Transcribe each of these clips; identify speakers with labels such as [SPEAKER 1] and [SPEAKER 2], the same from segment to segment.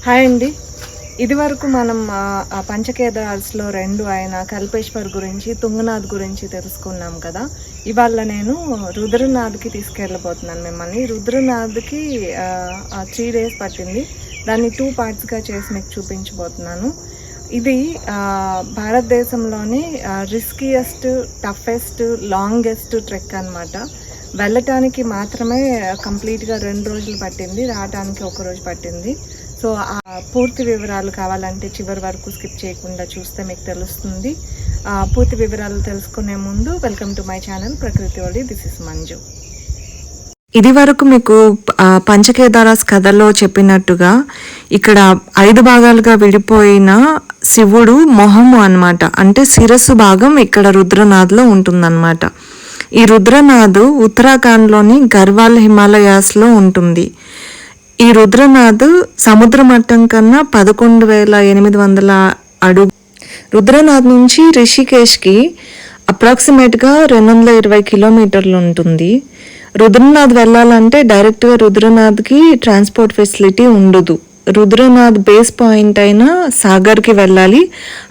[SPEAKER 1] Hi అండి. ఇదివరకు మనం పంచకేదార్స్‌లో 2 అయిన కల్పేశ్వర్ గురించి, తుంగనాథ్ గురించి తెలుసుకున్నాం కదా! ఇవాళ నేను రుద్రనాథ్‌కి తీసుకెళ్ళబోతున్నాను మిమ్మల్ని. రుద్రనాథ్‌కి 3 డేస్ పట్టింది. దాన్ని 2 పార్ట్స్‌గా చేసి మీకు చూపించబోతున్నాను. ఇది భారతదేశంలోని రిస్కీయెస్ట్, టఫెస్ట్, లాంగెస్ట్ ట్రెక్ అనమాట. వెళ్ళటానికి మాత్రమే కంప్లీట్‌గా 2 రోజులు పట్టింది. రావటానికి 1 రోజు పట్టింది. సో పూర్తి వివరాలు కావాలంటే చివరి వరకు స్కిప్ చేయకుండా చూస్తే మీకు తెలుస్తుంది. పూర్తి వివరాలు తెలుసుకునే ముందు వెల్కమ్ టు మై ఛానల్ ప్రకృతి ఒడి. This is Manju. ఇది వరకు మీకు పంచకేదారాస్ కథలో చెప్పినట్టుగా ఇక్కడ 5 భాగాలుగా విడిపోయిన శివుడు మొహము అన్నమాట. అంటే శిరస్సు భాగం ఇక్కడ రుద్రనాథ్లో ఉంటుందన్నమాట. ఈ రుద్రనాథ్ ఉత్తరాఖండ్లోని గర్వాల్ హిమాలయాస్లో ఉంటుంది. ఈ రుద్రనాథ్ సముద్ర మట్టం కన్నా 11,800 అడుగు. రుద్రనాథ్ నుంచి రిషికేష్కి అప్రాక్సిమేట్గా 220 కిలోమీటర్లు ఉంటుంది. రుద్రనాథ్ వెళ్ళాలంటే డైరెక్ట్గా రుద్రనాథ్కి ట్రాన్స్పోర్ట్ ఫెసిలిటీ ఉండదు. రుద్రనాథ్ బేస్ పాయింట్ అయిన సాగర్కి వెళ్ళాలి.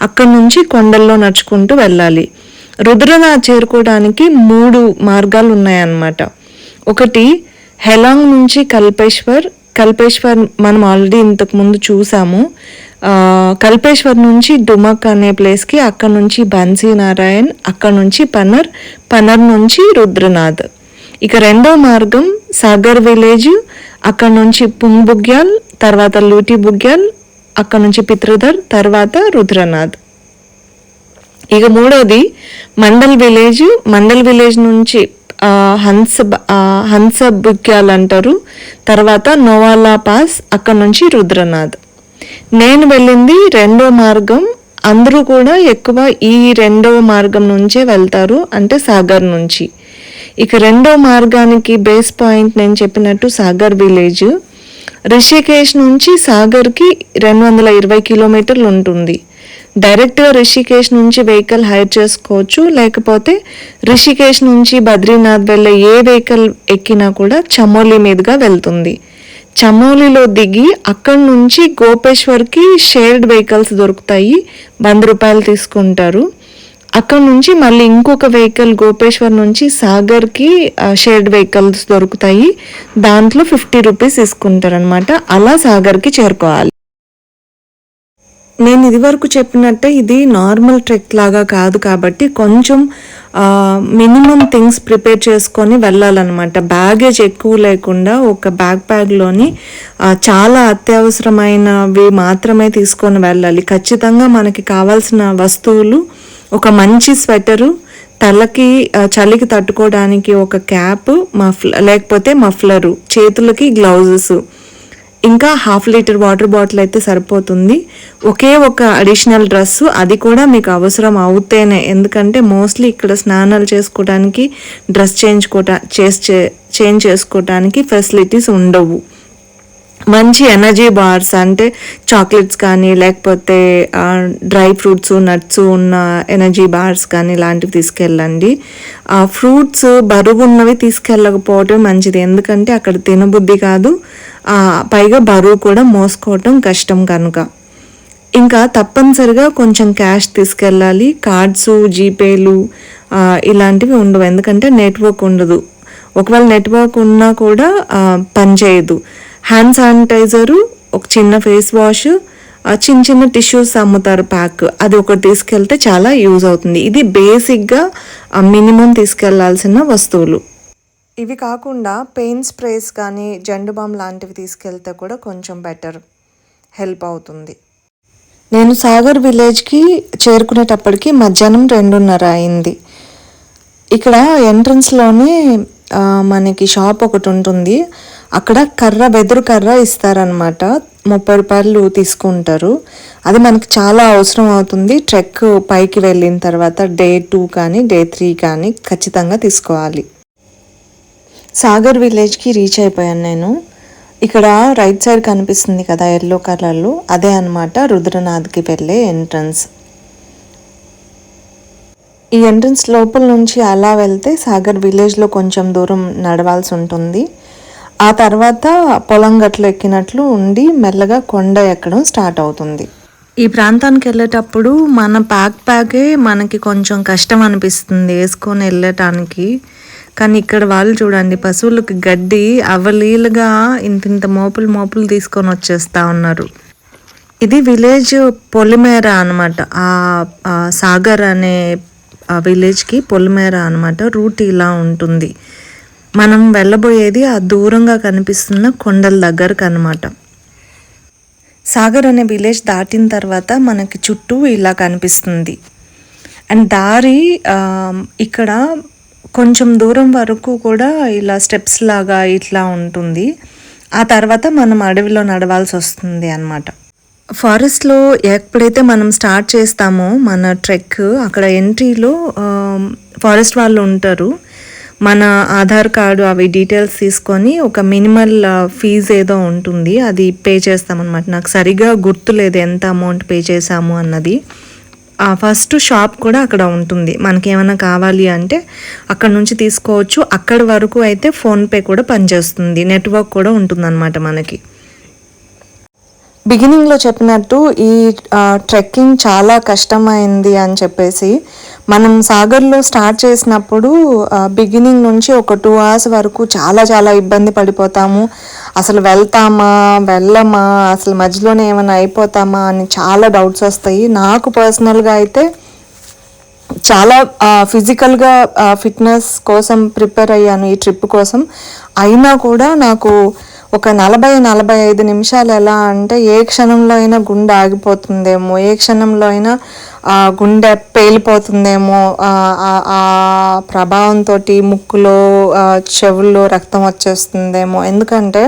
[SPEAKER 1] అక్కడి నుంచి కొండల్లో నడుచుకుంటూ వెళ్ళాలి. రుద్రనాథ్ చేరుకోవడానికి 3 మార్గాలు ఉన్నాయన్నమాట. ఒకటి హెలాంగ్ నుంచి కల్పేశ్వర్ మనం ఆల్రెడీ ఇంతకు ముందు చూసాము. కల్పేశ్వర్ నుంచి డుమక్ అనే ప్లేస్కి, అక్కడ నుంచి బన్సీ నారాయణ్, అక్కడ నుంచి పనర్ నుంచి రుద్రనాథ్. ఇక రెండో మార్గం సాగర్ విలేజ్, అక్కడ నుంచి పుంగ్ బుగ్యాల్, తర్వాత లూటి బుగ్యాల్, అక్కడ నుంచి పిత్రధర్, తర్వాత రుద్రనాథ్. ఇక మూడోది మండల్ విలేజ్ నుంచి హంస బుగ్యాల్ అంటారు, తర్వాత నోవాలా పాస్, అక్కడ నుంచి రుద్రనాథ్. నేను వెళ్ళింది రెండో మార్గం. అందరూ కూడా ఎక్కువ ఈ రెండవ మార్గం నుంచే వెళ్తారు, అంటే సాగర్ నుంచి. ఇక రెండో మార్గానికి బేస్ పాయింట్ నేను చెప్పినట్టు సాగర్ విలేజ్. రిషికేష్ నుంచి సాగర్కి 220 కిలోమీటర్లు ఉంటుంది. డైరెక్ట్గా రిషికేష్ నుంచి వెహికల్ హైర్ చేసుకోవచ్చు, లేకపోతే రిషికేష్ నుంచి బద్రీనాథ్ వెళ్ళే ఏ వెహికల్ ఎక్కినా కూడా చమోలి మీదుగా వెళ్తుంది. చమోలిలో దిగి అక్కడి నుంచి గోపేశ్వర్కి షేర్డ్ వెహికల్స్ దొరుకుతాయి, 100 రూపాయలు తీసుకుంటారు. అక్కడ నుంచి మళ్ళీ ఇంకొక వెహికల్ గోపేశ్వర్ నుంచి సాగర్కి షేర్డ్ వెహికల్స్ దొరుకుతాయి, దాంట్లో 50 రూపీస్ తీసుకుంటారు అనమాట. అలా సాగర్కి చేరుకోవాలి. నేను ఇదివరకు చెప్పినట్టే ఇది నార్మల్ ట్రెక్ లాగా కాదు కాబట్టి కొంచెం మినిమం థింగ్స్ ప్రిపేర్ చేసుకొని వెళ్ళాలన్నమాట. బ్యాగేజ్ ఎక్కువ లేకుండా ఒక బ్యాక్లోని చాలా అత్యవసరమైనవి మాత్రమే తీసుకొని వెళ్ళాలి. ఖచ్చితంగా మనకి కావాల్సిన వస్తువులు ఒక మంచి స్వెటరు, తలకి చలికి తట్టుకోవడానికి ఒక క్యాప్, లేకపోతే మఫ్లరు, చేతులకి గ్లౌజెస్, ఇంకా 1/2 లీటర్ వాటర్ బాటిల్ అయితే సరిపోతుంది. ఒకే ఒక అడిషనల్ డ్రెస్సు, అది కూడా మీకు అవసరం అవుతేనే, ఎందుకంటే మోస్ట్లీ ఇక్కడ స్నానాలు చేసుకోవడానికి, డ్రెస్ చేంజ్ చేసుకోవడానికి ఫెసిలిటీస్ ఉండవు. మంచి ఎనర్జీ బార్స్ అంటే చాక్లెట్స్ కానీ, లేకపోతే డ్రై ఫ్రూట్స్, నట్స్ ఉన్న ఎనర్జీ బార్స్ కానీ ఇలాంటివి తీసుకెళ్ళండి. ఫ్రూట్స్ బరువు ఉన్నవి తీసుకెళ్ళకపోవటం మంచిది, ఎందుకంటే అక్కడ తినబుద్ధి కాదు, పైగా బరువు కూడా మోసుకోవటం కష్టం కనుక. ఇంకా తప్పనిసరిగా కొంచెం క్యాష్ తీసుకెళ్ళాలి. కార్డ్స్, జీపేలు ఇలాంటివి ఉండవు, ఎందుకంటే నెట్వర్క్ ఉండదు. ఒకవేళ నెట్వర్క్ ఉన్నా కూడా పనిచేయదు. హ్యాండ్ శానిటైజరు, ఒక చిన్న ఫేస్ వాష్, చిన్న టిష్యూస్ అమ్ముతారు ప్యాక్, అది ఒకటి తీసుకెళ్తే చాలా యూజ్ అవుతుంది. ఇది బేసిక్గా మినిమం తీసుకెళ్లాల్సిన వస్తువులు. ఇవి కాకుండా పెయిన్ స్ప్రేస్ కానీ, జెండు బామ్ లాంటివి తీసుకెళ్తే కూడా కొంచెం బెటర్, హెల్ప్ అవుతుంది. నేను సాగర్ విలేజ్కి చేరుకునేటప్పటికి మధ్యాహ్నం 2:30 అయింది. ఇక్కడ ఎంట్రన్స్లోనే మనకి షాప్ ఒకటి ఉంటుంది. అక్కడ వెదురు కర్ర ఇస్తారనమాట, 30 రూపాయలు తీసుకుంటారు. అది మనకి చాలా అవసరం అవుతుంది ట్రెక్ పైకి వెళ్ళిన తర్వాత. డే 2 కానీ డే 3 కానీ ఖచ్చితంగా తీసుకోవాలి. సాగర్ విలేజ్కి రీచ్ అయిపోయాను నేను. ఇక్కడ రైట్ సైడ్ కనిపిస్తుంది కదా ఎల్లో కలర్లో, అదే అనమాట రుద్రనాథ్కి వెళ్ళే ఎంట్రన్స్. ఈ ఎంట్రన్స్ లోపల నుంచి అలా వెళ్తే సాగర్ విలేజ్లో కొంచెం దూరం నడవాల్సి ఉంటుంది. ఆ తర్వాత పొలం గట్లు ఎక్కినట్లు ఉండి మెల్లగా కొండ ఎక్కడం స్టార్ట్ అవుతుంది. ఈ ప్రాంతానికి వెళ్ళేటప్పుడు మన ప్యాకే మనకి కొంచెం కష్టం అనిపిస్తుంది వేసుకొని వెళ్ళటానికి. కానీ ఇక్కడ వాళ్ళు చూడండి, పశువులకి గడ్డి అవలీలుగా ఇంతింత మోపులు తీసుకొని వచ్చేస్తూ ఉన్నారు. ఇది విలేజ్ పొలిమేర అనమాట. సాగర్ అనే విలేజ్కి పొలిమేర అనమాట. రూట్ ఇలా ఉంటుంది. మనం వెళ్ళబోయేది ఆ దూరంగా కనిపిస్తున్న కొండల దగ్గరకు అనమాట. సాగర్ అనే విలేజ్ దాటిన తర్వాత మనకి చుట్టూ ఇలా కనిపిస్తుంది. అండ్ దారి ఇక్కడ కొంచెం దూరం వరకు కూడా ఇలా స్టెప్స్ లాగా ఇట్లా ఉంటుంది. ఆ తర్వాత మనం అడవిలో నడవాల్సి వస్తుంది అన్నమాట. ఫారెస్ట్లో ఎప్పుడైతే మనం స్టార్ట్ చేస్తామో మన ట్రెక్, అక్కడ ఎంట్రీలో ఫారెస్ట్ వాళ్ళు ఉంటారు. మన ఆధార్ కార్డు అవి డీటెయిల్స్ తీసుకొని ఒక మినిమల్ ఫీజు ఏదో ఉంటుంది, అది పే చేస్తామన్నమాట. నాకు సరిగా గుర్తులేదు ఎంత అమౌంట్ పే చేసాము అన్నది. ఫస్ట్ షాప్ కూడా అక్కడ ఉంటుంది. మనకి ఏమైనా కావాలి అంటే అక్కడ నుంచి తీసుకోవచ్చు. అక్కడి వరకు అయితే ఫోన్పే కూడా పనిచేస్తుంది, నెట్వర్క్ కూడా ఉంటుందన్నమాట మనకి. బిగినింగ్లో చెప్పినట్టు ఈ ట్రెక్కింగ్ చాలా కష్టమైంది అని చెప్పేసి మనం సాగర్లో స్టార్ట్ చేసినప్పుడు బిగినింగ్ నుంచి ఒక 2 hours వరకు చాలా ఇబ్బంది పడిపోతాము. అసలు వెళ్తామా వెళ్ళమా, అసలు మధ్యలోనే ఏమైనా అయిపోతామా అని చాలా డౌట్స్ వస్తాయి. నాకు పర్సనల్గా అయితే చాలా ఫిజికల్గా ఫిట్నెస్ కోసం ప్రిపేర్ అయ్యాను ఈ ట్రిప్ కోసం. అయినా కూడా నాకు ఒక 40-45 నిమిషాలు ఎలా అంటే ఏ క్షణంలో అయినా గుండె ఆగిపోతుందేమో, ఏ క్షణంలో అయినా గుండె పేలిపోతుందేమో, ఆ ప్రభావంతో ముక్కులో చెవుల్లో రక్తం వచ్చేస్తుందేమో. ఎందుకంటే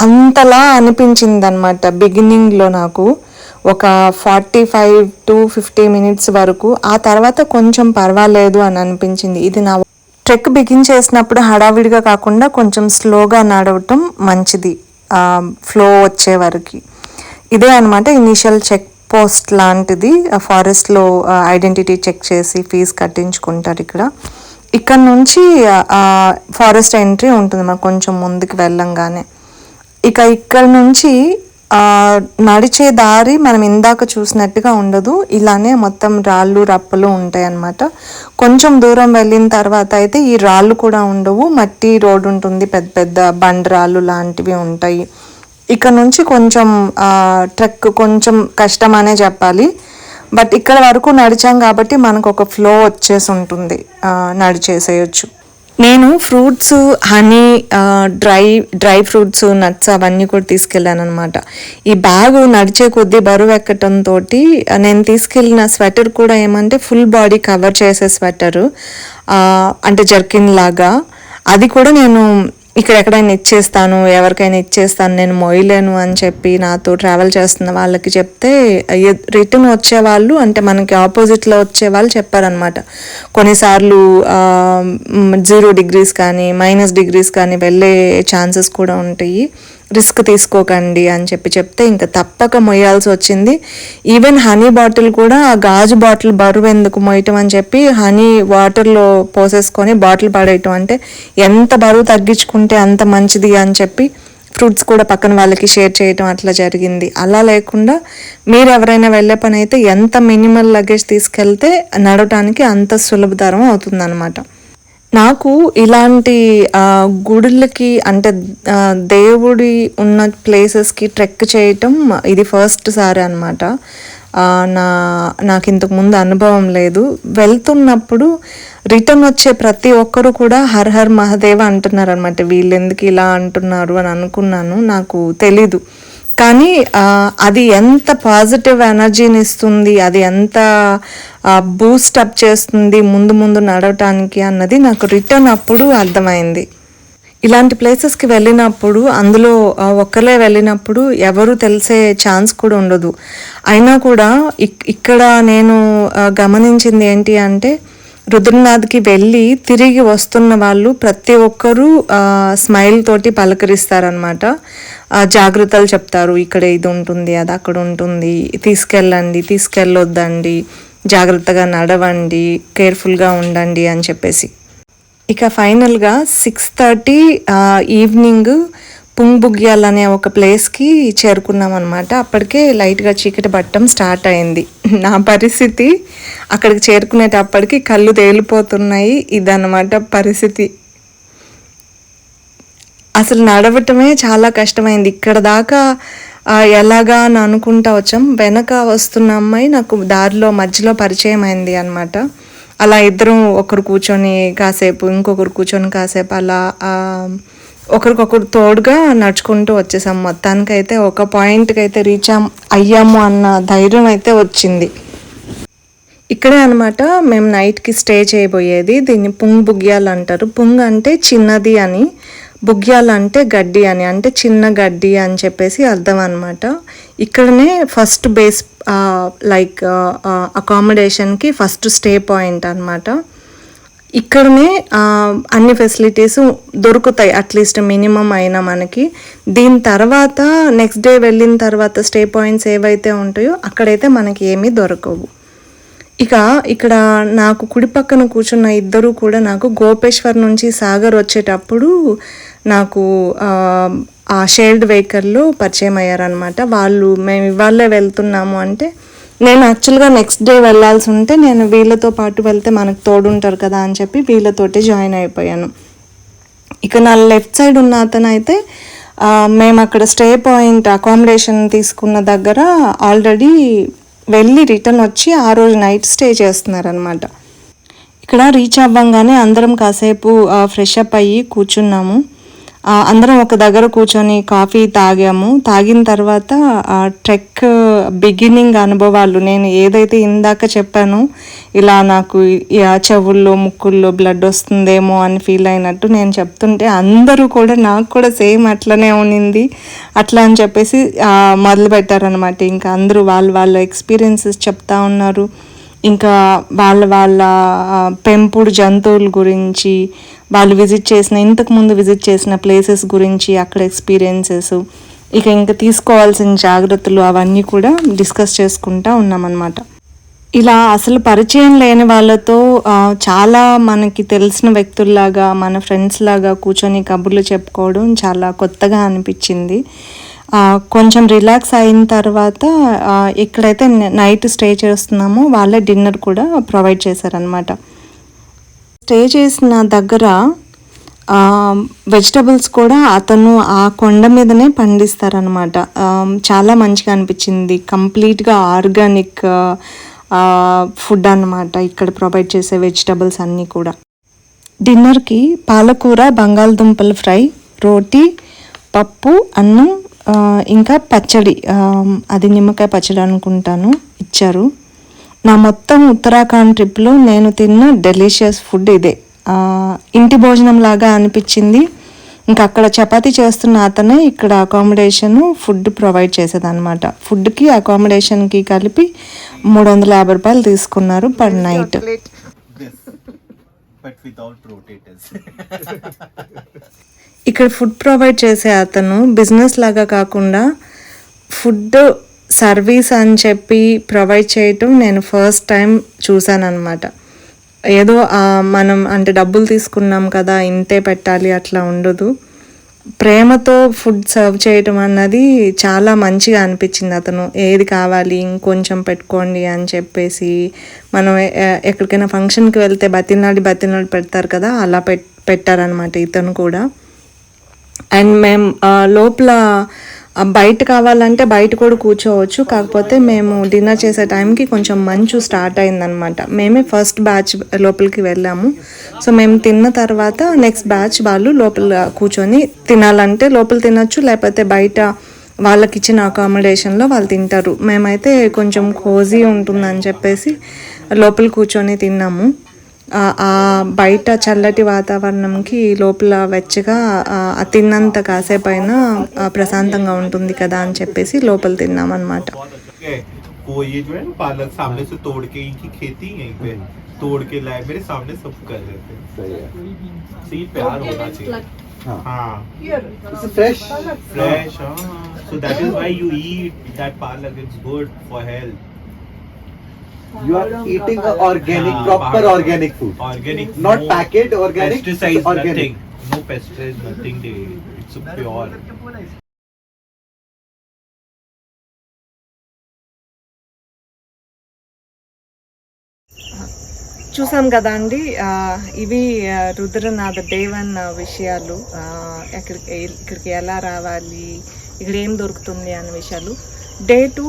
[SPEAKER 1] అంతలా అనిపించింది అనమాట బిగినింగ్లో నాకు. ఒక 45-50 minutes వరకు. ఆ తర్వాత కొంచెం పర్వాలేదు అని అనిపించింది. ఇది నా ట్రెక్ బిగిన్ చేసినప్పుడు హడావిడిగా కాకుండా కొంచెం స్లోగా నడవటం మంచిది, ఫ్లో వచ్చే వరకు. ఇదే అనమాట ఇనీషియల్ చెక్ పోస్ట్ లాంటిది. ఫారెస్ట్లో ఐడెంటిటీ చెక్ చేసి ఫీజు కట్టించుకుంటారు ఇక్కడ నుంచి ఫారెస్ట్ ఎంట్రీ ఉంటుంది మనకు కొంచెం ముందుకు వెళ్ళంగానే. ఇక్కడ నుంచి నడిచే దారి మనం ఇందాక చూసినట్టుగా ఉండదు, ఇలానే మొత్తం రాళ్ళు రప్పలు ఉంటాయి అన్నమాట. కొంచెం దూరం వెళ్ళిన తర్వాత అయితే ఈ రాళ్ళు కూడా ఉండవు, మట్టి రోడ్డు ఉంటుంది, పెద్ద పెద్ద బండరాళ్ళు లాంటివి ఉంటాయి. ఇక్కడ నుంచి కొంచెం ట్రెక్ కొంచెం కష్టం అనే చెప్పాలి. బట్ ఇక్కడ వరకు నడిచాం కాబట్టి మనకు ఒక ఫ్లో వచ్చేసి ఉంటుంది, నడిచేసేయచ్చు. నేను fruits, honey, dry fruits, nuts అవన్నీ కూడా తీసుకెళ్ళాను అనమాట. ఈ బ్యాగ్ నడిచే కొద్దీ బరువు ఎక్కడంతో నేను తీసుకెళ్ళిన స్వెటర్ కూడా ఏమంటే ఫుల్ బాడీ కవర్ చేసే స్వెటరు, అంటే జర్కిన్ లాగా. అది కూడా నేను ఇక్కడ ఎక్కడైనా ఇచ్చేస్తాను, ఎవరికైనా ఇచ్చేస్తాను, నేను మోయలేను అని చెప్పి నాతో ట్రావెల్ చేస్తున్న వాళ్ళకి చెప్తే రిటర్న్ వచ్చేవాళ్ళు, అంటే మనకి ఆపోజిట్లో వచ్చేవాళ్ళు చెప్పారనమాట. కొన్నిసార్లు 0 degrees కానీ -degrees కానీ వెళ్ళే ఛాన్సెస్ కూడా ఉంటాయి, రిస్క్ తీసుకోకండి అని చెప్తే ఇంకా తప్పక మొయ్యాల్సి వచ్చింది. ఈవెన్ హనీ బాటిల్ కూడా ఆ గాజు బాటిల్ బరువు ఎందుకు మొయ్యటం అని చెప్పి హనీ వాటర్లో పోసేసుకొని బాటిల్ పడేయటం, అంటే ఎంత బరువు తగ్గించుకుంటే అంత మంచిది అని చెప్పి ఫ్రూట్స్ కూడా పక్కన వాళ్ళకి షేర్ చేయటం అట్లా జరిగింది. అలా లేకుండా మీరు ఎవరైనా వెళ్ళే పని అయితే ఎంత మినిమల్ లగేజ్ తీసుకెళ్తే నడవటానికి అంత సులభతరం అవుతుందన్నమాట. నాకు ఇలాంటి గుడులకి, అంటే దేవుడి ఉన్న ప్లేసెస్కి ట్రెక్ చేయటం ఇది ఫస్ట్ సారి అనమాట. నాకు ఇంతకు ముందు అనుభవం లేదు. వెళ్తున్నప్పుడు రిటర్న్ వచ్చే ప్రతి ఒక్కరు కూడా హర్ హర్ మహాదేవ అంటున్నారు అనమాట. వీళ్ళు ఎందుకు ఇలా అంటున్నారు అని అనుకున్నాను, నాకు తెలీదు. కానీ అది ఎంత పాజిటివ్ ఎనర్జీని ఇస్తుంది, అది ఎంత బూస్ట్ అప్ చేస్తుంది ముందు నడవటానికి అన్నది నాకు రిటర్న్ అప్పుడు అర్థమైంది. ఇలాంటి ప్లేసెస్కి వెళ్ళినప్పుడు, అందులో ఒక్కలే వెళ్ళినప్పుడు ఎవరు తెలిసే ఛాన్స్ కూడా ఉండదు. అయినా కూడా ఇక్కడ నేను గమనించింది ఏంటి అంటే, రుద్రనాథ్కి వెళ్ళి తిరిగి వస్తున్న వాళ్ళు ప్రతి ఒక్కరూ స్మైల్ తోటి పలకరిస్తారనమాట. జాగ్రత్తలు చెప్తారు, ఇక్కడ ఇది ఉంటుంది, అది అక్కడ ఉంటుంది, తీసుకెళ్ళండి, తీసుకెళ్ళొద్దండి, జాగ్రత్తగా నడవండి, కేర్ఫుల్గా ఉండండి అని చెప్పేసి. ఇక ఫైనల్గా 6:30 ఈవినింగ్ పుంగ్బుగ్యాల్ అనే ఒక ప్లేస్కి చేరుకున్నాం అనమాట. అప్పటికే లైట్గా చీకటి పట్టడం స్టార్ట్ అయింది. నా పరిస్థితి అక్కడికి చేరుకునేటప్పటికి కళ్ళు తేలిపోతున్నాయి. ఇదన్నమాట పరిస్థితి. అసలు నడవటమే చాలా కష్టమైంది. ఇక్కడ దాకా ఎలాగా అని అనుకుంటా వచ్చాం. వెనక వస్తున్న అమ్మాయి నాకు దారిలో మధ్యలో పరిచయం అయింది అనమాట. అలా ఇద్దరం ఒకరు కూర్చొని కాసేపు, ఇంకొకరు కూర్చొని కాసేపు, అలా ఒకరికొకరు తోడుగా నడుచుకుంటూ వచ్చేసాం. మొత్తానికైతే ఒక పాయింట్కి అయితే రీచ్ అయ్యాము అన్న ధైర్యం అయితే వచ్చింది. ఇక్కడే అనమాట మేము నైట్కి స్టే చేయబోయేది. దీన్ని పుంగ్ బుగ్యాల్ అంటారు. పుంగ్ అంటే చిన్నది అని, బుగ్యాల్ అంటే గడ్డి అని, అంటే చిన్న గడ్డి అని చెప్పేసి అర్థం అనమాట. ఇక్కడనే ఫస్ట్ బేస్ లైక్ అకామిడేషన్కి ఫస్ట్ స్టే పాయింట్ అనమాట. ఇక్కడనే అన్ని ఫెసిలిటీస్ దొరుకుతాయి, అట్లీస్ట్ మినిమం అయినా మనకి. దీని తర్వాత నెక్స్ట్ డే వెళ్ళిన తర్వాత స్టే పాయింట్స్ ఏవైతే ఉంటాయో అక్కడైతే మనకి ఏమీ దొరకవు. ఇక ఇక్కడ నాకు కుడి పక్కన కూర్చున్న ఇద్దరు కూడా నాకు గోపేశ్వర్ నుంచి సాగర్ వచ్చేటప్పుడు నాకు ఆ షేర్డ్ వెహికల్లో పరిచయం అయ్యారనమాట. వాళ్ళు మేము ఇవాళే వెళ్తున్నాము అంటే, నేను యాక్చువల్గా నెక్స్ట్ డే వెళ్ళాల్సి ఉంటే నేను వీళ్ళతో పాటు వెళ్తే మనకు తోడుంటారు కదా అని చెప్పి వీళ్ళతోటి జాయిన్ అయిపోయాను. ఇక నా లెఫ్ట్ సైడ్ ఉన్న అతను అయితే మేము అక్కడ స్టే పాయింట్ అకామిడేషన్ తీసుకున్న దగ్గర ఆల్రెడీ వెళ్ళి రిటర్న్ వచ్చి ఆ రోజు నైట్ స్టే చేస్తున్నారనమాట. ఇక్కడ రీచ్ అవ్వంగానే అందరం కాసేపు ఫ్రెష్ అప్ అయ్యి కూర్చున్నాము. అందరం ఒక దగ్గర కూర్చొని కాఫీ తాగాము. తాగిన తర్వాత ట్రెక్ బిగినింగ్ అనుభవాలు, నేను ఏదైతే ఇందాక చెప్పానో ఇలా నాకు చెవుల్లో ముక్కుల్లో బ్లడ్ వస్తుందేమో అని ఫీల్ అయినట్టు నేను చెప్తుంటే అందరూ కూడా నాకు కూడా సేమ్ అట్లనే ఉన్నింది అట్లా అని చెప్పేసి మొదలు పెట్టారనమాట. ఇంకా అందరూ వాళ్ళ ఎక్స్పీరియన్సెస్ చెప్తా ఉన్నారు. ఇంకా వాళ్ళ పెంపుడు జంతువుల గురించి, వాళ్ళు ఇంతకుముందు విజిట్ చేసిన ప్లేసెస్ గురించి, అక్కడ ఎక్స్పీరియన్సెస్, ఇంకా తీసుకోవాల్సిన జాగ్రత్తలు అవన్నీ కూడా డిస్కస్ చేసుకుంటా ఉన్నామన్నమాట. ఇలా అసలు పరిచయం లేని వాళ్ళతో చాలా మనకి తెలిసిన వ్యక్తుల్లాగా, మన ఫ్రెండ్స్ లాగా కూర్చొని కబుర్లు చెప్పుకోవడం చాలా కొత్తగా అనిపించింది. కొంచెం రిలాక్స్ అయిన తర్వాత ఎక్కడైతే నైట్ స్టే చేస్తున్నామో వాళ్ళే డిన్నర్ కూడా ప్రొవైడ్ చేశారనమాట. స్టే చేసిన దగ్గర వెజిటబుల్స్ కూడా అతను ఆ కొండ మీదనే పండిస్తారనమాట. చాలా మంచిగా అనిపించింది. కంప్లీట్గా ఆర్గానిక్ ఫుడ్ అన్నమాట ఇక్కడ ప్రొవైడ్ చేసే వెజిటబుల్స్ అన్నీ కూడా. డిన్నర్కి పాలకూర, బంగాళదుంపల ఫ్రై, రోటీ, పప్పు, అన్నం, ఇంకా పచ్చడి, అది నిమ్మకాయ పచ్చడి అనుకుంటాను, ఇచ్చారు. నా మొత్తం ఉత్తరాఖండ్ ట్రిప్లో నేను తిన్న డెలిషియస్ ఫుడ్ ఇదే. ఇంటి భోజనం లాగా అనిపించింది. ఇంకా అక్కడ చపాతీ చేస్తున్న అతనే ఇక్కడ అకామిడేషన్ ఫుడ్ ప్రొవైడ్ చేసేదన్నమాట. ఫుడ్కి అకామిడేషన్కి కలిపి 350 రూపాయలు తీసుకున్నారు పర్ నైట్. ఇక్కడ ఫుడ్ ప్రొవైడ్ చేసే అతను బిజినెస్ లాగా కాకుండా ఫుడ్ సర్వీస్ అని చెప్పి ప్రొవైడ్ చేయటం నేను ఫస్ట్ టైం చూసాను అనమాట. ఏదో మనం అంటే డబ్బులు తీసుకున్నాం కదా ఇంతే పెట్టాలి అట్లా ఉండదు. ప్రేమతో ఫుడ్ సర్వ్ చేయటం అన్నది చాలా మంచిగా అనిపించింది. అతను ఏది కావాలి ఇంకొంచెం పెట్టుకోండి అని చెప్పేసి, మనం ఎక్కడికైనా ఫంక్షన్కి వెళ్తే బతినాడి పెడతారు కదా, అలా పెట్టారనమాట ఇతను కూడా. అండ్ మేము లోపల బయట కావాలంటే బయట కూడా కూర్చోవచ్చు. కాకపోతే మేము డిన్నర్ చేసే టైంకి కొంచెం మంచు స్టార్ట్ అయిందనమాట. మేమే ఫస్ట్ బ్యాచ్ లోపలికి వెళ్ళాము. సో మేము తిన్న తర్వాత నెక్స్ట్ బ్యాచ్ వాళ్ళు లోపల కూర్చొని తినాలంటే లోపల తినచ్చు, లేకపోతే బయట వాళ్ళకి ఇచ్చిన అకామిడేషన్లో వాళ్ళు తింటారు. మేమైతే కొంచెం కోజీ ఉంటుందని చెప్పేసి లోపల కూర్చొని తిన్నాము. బయట చల్లటి వాతావరణంకి లోపల వెచ్చగా తిన్నంత కాసేపైనా ప్రశాంతంగా ఉంటుంది కదా అని చెప్పేసి లోపల తిన్నామన్నమాట.
[SPEAKER 2] You are eating a organic, proper organic food.
[SPEAKER 3] Organic,
[SPEAKER 2] Not
[SPEAKER 3] no
[SPEAKER 2] packet organic,
[SPEAKER 3] pesticides,
[SPEAKER 2] organic.
[SPEAKER 3] nothing. No pesticides, nothing. It's a pure.
[SPEAKER 1] చూసాం కదా అండి, ఇవి రుద్రనాథ దేవన్ విషయాలు, ఇక్కడికి ఎలా రావాలి, ఇక్కడ ఏం దొరుకుతుంది అనే విషయాలు. డే 2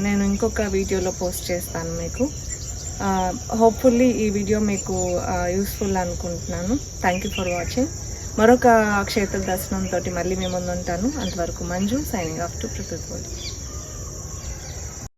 [SPEAKER 1] నేను ఇంకొక వీడియోలో పోస్ట్ చేస్తాను మీకు. హోప్ఫుల్లీ ఈ వీడియో మీకు యూస్ఫుల్ అనుకుంటున్నాను. Thank you for watching. మరొక క్షేత్ర దర్శనంతో మళ్ళీ మీ ముందు ఉంటాను. అంతవరకు మంజు, సైనింగ్ ఆఫ్ టు ప్రకృతి.